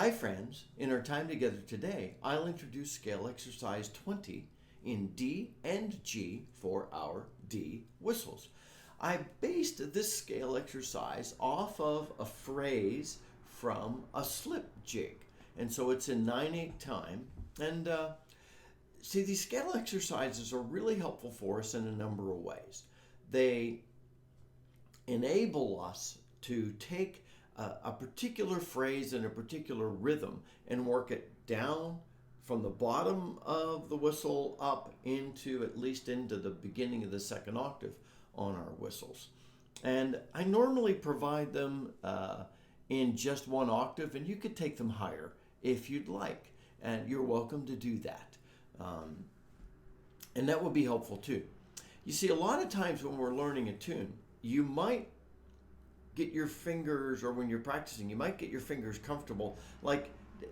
Hi friends, in our time together today, I'll introduce scale exercise 20 in D and G for our D whistles. I based this scale exercise off of a phrase from a slip jig, and so it's in 9/8 time. And see, these scale exercises are really helpful for us in a number of ways. They enable us to take a particular phrase and a particular rhythm and work it down from the bottom of the whistle up into at least into the beginning of the second octave on our whistles. And I normally provide them in just one octave, and you could take them higher if you'd like, and you're welcome to do that. And that would be helpful too. You see, a lot of times when we're learning a tune, you might get your fingers, or when you're practicing, you might get your fingers comfortable, like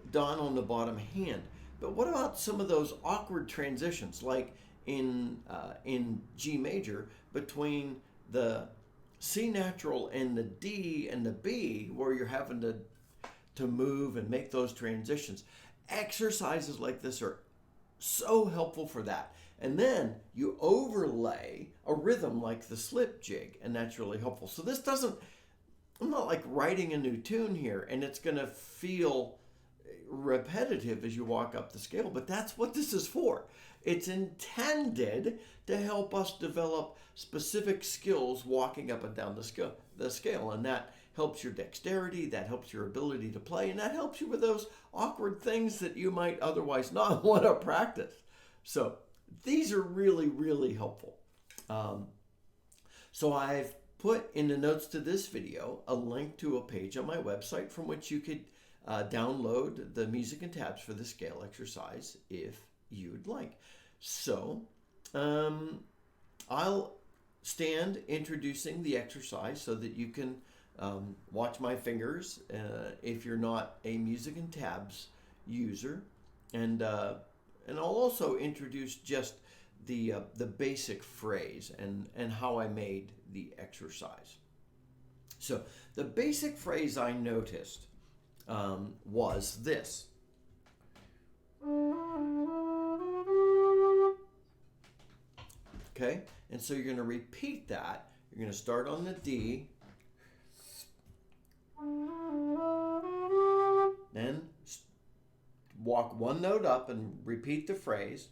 down on the bottom hand. But what about some of those awkward transitions, like in G major, between the C natural and the D and the B, where you're having to move and make those transitions? Exercises like this are so helpful for that. And then you overlay a rhythm like the slip jig, and that's really helpful. So this doesn't, I'm not like writing a new tune here and it's going to feel repetitive as you walk up the scale, but that's what this is for. It's intended to help us develop specific skills walking up and down the scale, and that helps your dexterity, that helps your ability to play, and that helps you with those awkward things that you might otherwise not want to practice. So these are really, really helpful. So I've put in the notes to this video a link to a page on my website from which you could download the music and tabs for the scale exercise if you'd like. So I'll stand introducing the exercise so that you can watch my fingers if you're not a music and tabs user, and I'll also introduce just the basic phrase and how I made the exercise. So the basic phrase I noticed was this. Okay, and so you're going to repeat that. You're going to start on the D, then walk one note up and repeat the phrase,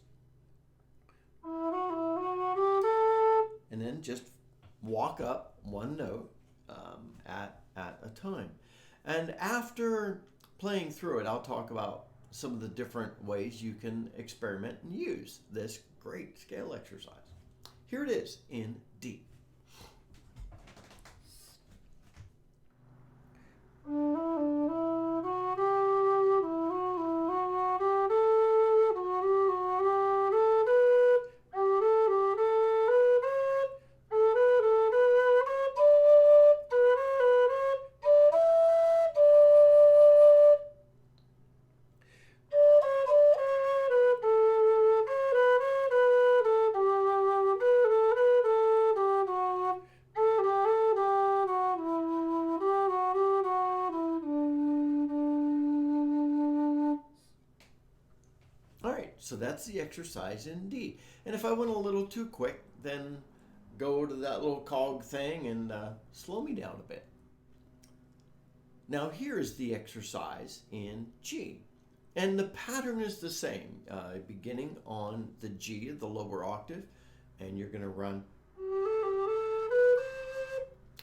and then just walk up one note at a time. And after playing through it, I'll talk about some of the different ways you can experiment and use this great scale exercise. Here it is in D. So that's the exercise in D. And if I went a little too quick, then go to that little cog thing and slow me down a bit. Now here's the exercise in G. And the pattern is the same, beginning on the G, the lower octave, and you're going to run.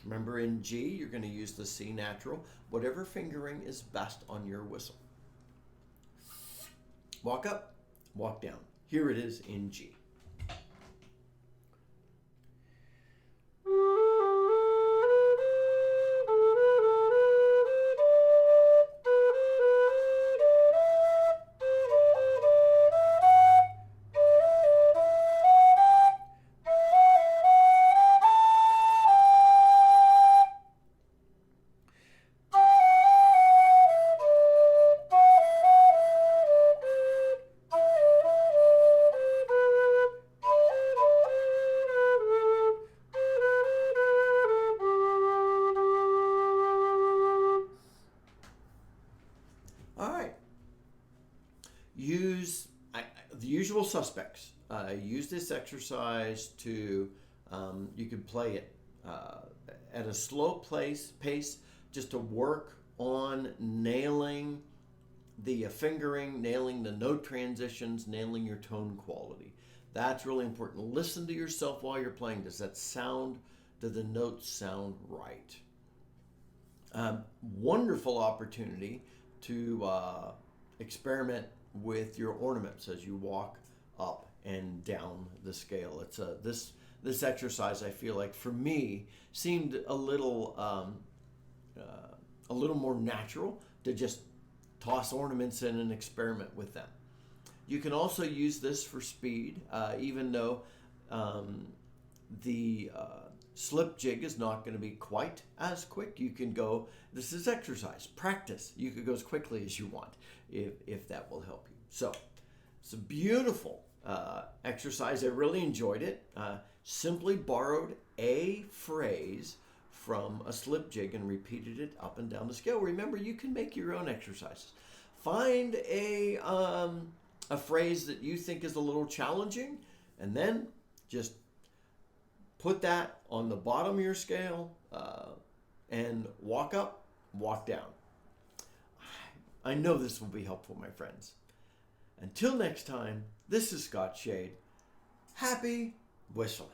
Remember, in G, you're going to use the C natural, whatever fingering is best on your whistle. Walk up. Walk down. Here it is in G. All right. Use the usual suspects. Use this exercise to, you can play it at a slow pace just to work on nailing the fingering, nailing the note transitions, nailing your tone quality. That's really important. Listen to yourself while you're playing. Does that sound, do the notes sound right? Wonderful opportunity to experiment with your ornaments as you walk up and down the scale. It's this exercise, I feel like for me seemed a little more natural to just toss ornaments in and experiment with them. You can also use this for speed, even though the slip jig is not going to be quite as quick. You can go, this is exercise, practice. You could go as quickly as you want if that will help you. So it's a beautiful exercise. I really enjoyed it. Simply borrowed a phrase from a slip jig and repeated it up and down the scale. Remember, you can make your own exercises. Find a phrase that you think is a little challenging, and then just put that on the bottom of your scale and walk up, walk down. I know this will be helpful, my friends. Until next time, this is Scott Shade. Happy whistling.